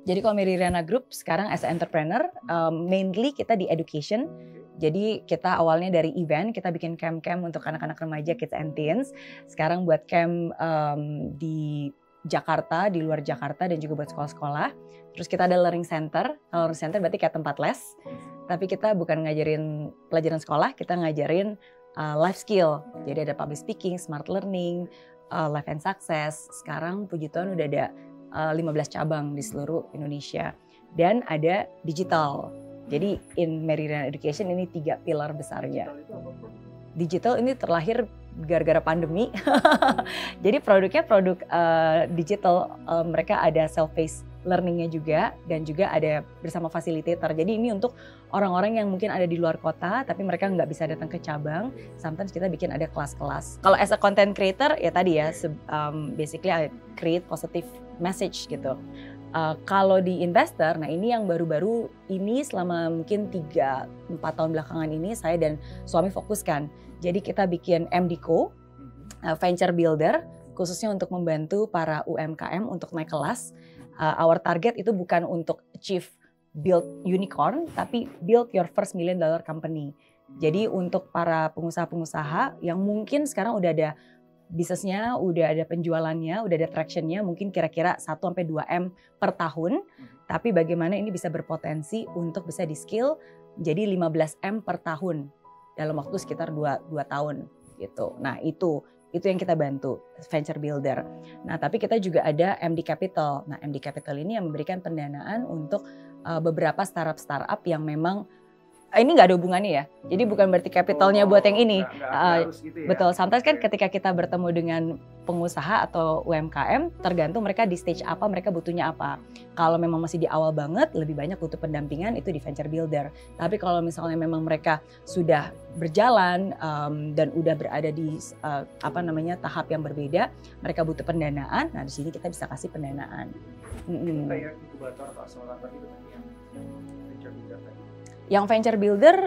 Jadi kalau Meridiana Group sekarang as a entrepreneur, mainly kita di education. Jadi kita awalnya dari event, kita bikin camp-camp untuk anak-anak remaja, kids and teens. Sekarang buat camp di Jakarta, di luar Jakarta dan juga buat sekolah-sekolah. Terus kita ada learning center. Kalau learning center berarti kayak tempat les. Tapi kita bukan ngajarin pelajaran sekolah, kita ngajarin life skill. Jadi ada public speaking, smart learning, life and success. Sekarang puji Tuhan udah ada 15 cabang di seluruh Indonesia. Dan ada digital. Jadi in Meridiana Education ini 3 pilar besarnya. Digital ini terlahir gara-gara pandemi. Jadi produknya produk digital. Mereka ada self-paced learningnya juga. Dan juga ada bersama facilitator. Jadi ini untuk orang-orang yang mungkin ada di luar kota. Tapi mereka nggak bisa datang ke cabang. Sometimes kita bikin ada kelas-kelas. Kalau as a content creator ya tadi ya. Basically I create positive message gitu. Kalau di investor, nah ini yang baru-baru ini selama mungkin 3-4 tahun belakangan ini saya dan suami fokuskan. Jadi kita bikin MDco, Venture Builder, khususnya untuk membantu para UMKM untuk naik kelas. Our target itu bukan untuk achieve build unicorn, tapi build your first $1 million company. Jadi untuk para pengusaha-pengusaha yang mungkin sekarang udah ada bisnisnya, udah ada penjualannya, udah ada tractionnya, mungkin kira-kira 1-2 M per tahun. Tapi bagaimana ini bisa berpotensi untuk bisa di scale jadi 15 M per tahun dalam waktu sekitar 2 tahun gitu. Nah itu yang kita bantu, venture builder. Nah tapi kita juga ada MD Capital. Nah MD Capital ini yang memberikan pendanaan untuk beberapa startup yang memang ini nggak ada hubungannya ya. Jadi bukan berarti capitalnya buat yang ini. Gitu ya? Betul. Sometimes kan ketika kita bertemu dengan pengusaha atau UMKM, tergantung mereka di stage apa, mereka butuhnya apa. Kalau memang masih di awal banget, lebih banyak butuh pendampingan itu di venture builder. Tapi kalau misalnya memang mereka sudah berjalan dan udah berada di tahap yang berbeda, mereka butuh pendanaan. Nah di sini kita bisa kasih pendanaan. Kayak inkubator atau akselerator itu yang venture builder tadi. Yang venture builder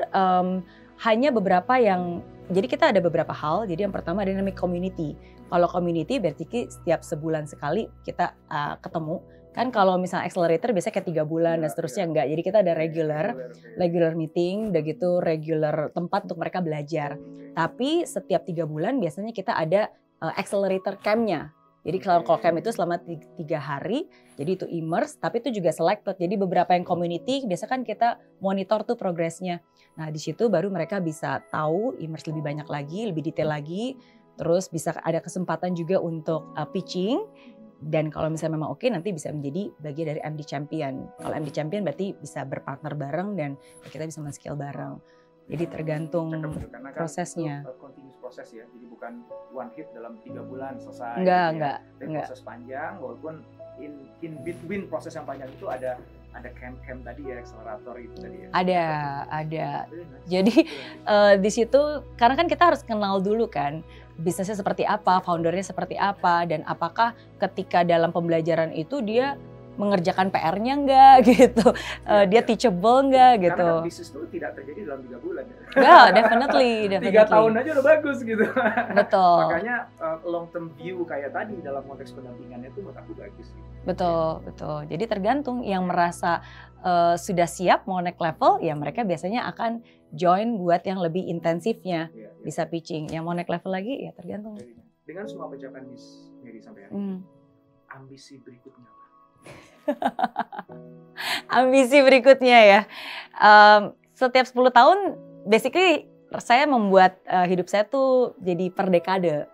hanya beberapa yang, jadi kita ada beberapa hal. Jadi yang pertama ada namanya community. Kalau community berarti setiap sebulan sekali kita ketemu. Kan kalau misalnya accelerator biasanya kayak 3 bulan dan seterusnya enggak. Jadi kita ada regular meeting, udah gitu regular tempat untuk mereka belajar. Tapi setiap 3 bulan biasanya kita ada accelerator camp-nya. Jadi kalau camp itu selama 3 hari, jadi itu immerse, tapi itu juga selected. Jadi beberapa yang community, biasa kan kita monitor tuh progresnya. Nah di situ baru mereka bisa tahu immerse lebih banyak lagi, lebih detail lagi. Terus bisa ada kesempatan juga untuk pitching. Dan kalau misalnya memang oke, nanti bisa menjadi bagian dari MD Champion. Kalau MD Champion berarti bisa berpartner bareng dan kita bisa men-scale bareng. Jadi tergantung prosesnya. Continuous proses ya, jadi bukan one hit dalam 3 bulan selesai. Enggak. Proses panjang, walaupun in between proses yang panjang itu ada camp tadi ya, akselerator itu tadi ya. Ada. Jadi di situ karena kan kita harus kenal dulu kan bisnisnya seperti apa, foundernya seperti apa, dan apakah ketika dalam pembelajaran itu dia mengerjakan PR-nya enggak gitu, dia teachable enggak gitu. Karena kan bisnis itu tidak terjadi dalam 3 bulan ya. Yeah, definitely. 3 tahun aja udah bagus gitu. Betul. Makanya long term view kayak tadi dalam konteks pendampingannya itu menurut aku bagus. Betul. Jadi tergantung yang merasa sudah siap mau naik level, ya mereka biasanya akan join buat yang lebih intensifnya, bisa pitching. Yang mau naik level lagi ya tergantung. Dengan semua pencapaian Miss Mary sampai hari ini, ambisi berikutnya apa? Ambisi berikutnya ya, setiap 10 tahun basically saya membuat hidup saya tuh jadi per dekade.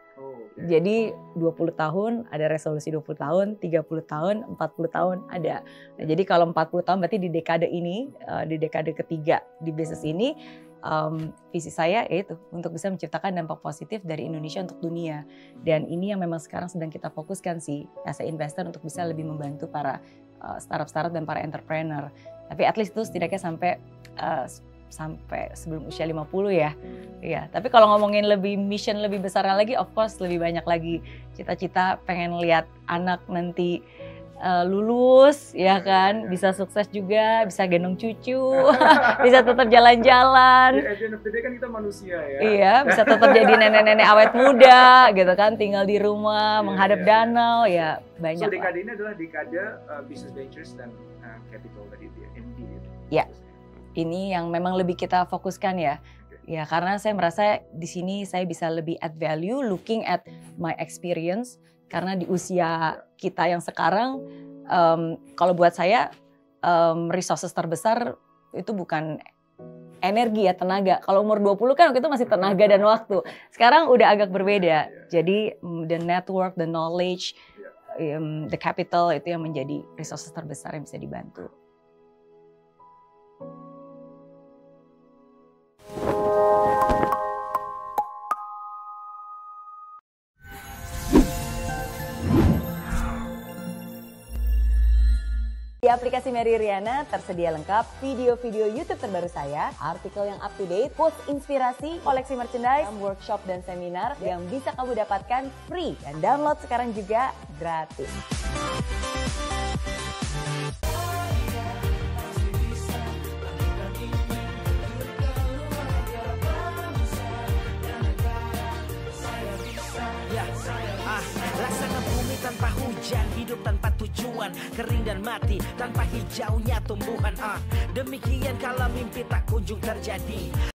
Jadi 20 tahun ada resolusi 20 tahun, 30 tahun, 40 tahun ada. Nah, jadi kalau 40 tahun berarti di dekade ini, di dekade ketiga di bisnis ini, visi saya yaitu untuk bisa menciptakan dampak positif dari Indonesia untuk dunia. Dan ini yang memang sekarang sedang kita fokuskan sih, as a investor untuk bisa lebih membantu para startup dan para entrepreneur. Tapi at least itu setidaknya sampai sebelum usia 50 ya. Iya, tapi kalau ngomongin lebih mission lebih besar lagi, of course lebih banyak lagi cita-cita pengen lihat anak nanti lulus ya kan, bisa sukses juga, bisa gendong cucu, bisa tetap jalan-jalan. At the end of the day kan kita manusia ya. Iya, bisa tetap jadi nenek-nenek awet muda gitu kan, tinggal di rumah menghadap danau ya banyak. So dekade ini adalah dekade business ventures dan capital tadi dia, MD gitu. Ya. Ini yang memang lebih kita fokuskan ya. Ya, karena saya merasa di sini saya bisa lebih add value looking at my experience. Karena di usia kita yang sekarang, kalau buat saya resources terbesar itu bukan energi ya, tenaga. Kalau umur 20 kan waktu itu masih tenaga dan waktu. Sekarang udah agak berbeda. Jadi the network, the knowledge, the capital itu yang menjadi resources terbesar yang bisa dibantu. Di aplikasi Mary Riana tersedia lengkap video-video YouTube terbaru saya, artikel yang up to date, quotes inspirasi, koleksi merchandise, workshop dan seminar yang bisa kamu dapatkan free dan download sekarang juga gratis. Rasakan bumi tanpa hujan, hidup tanpa tujuan, kering dan mati tanpa hijaunya tumbuhan. Demikian kalau mimpi tak kunjung terjadi.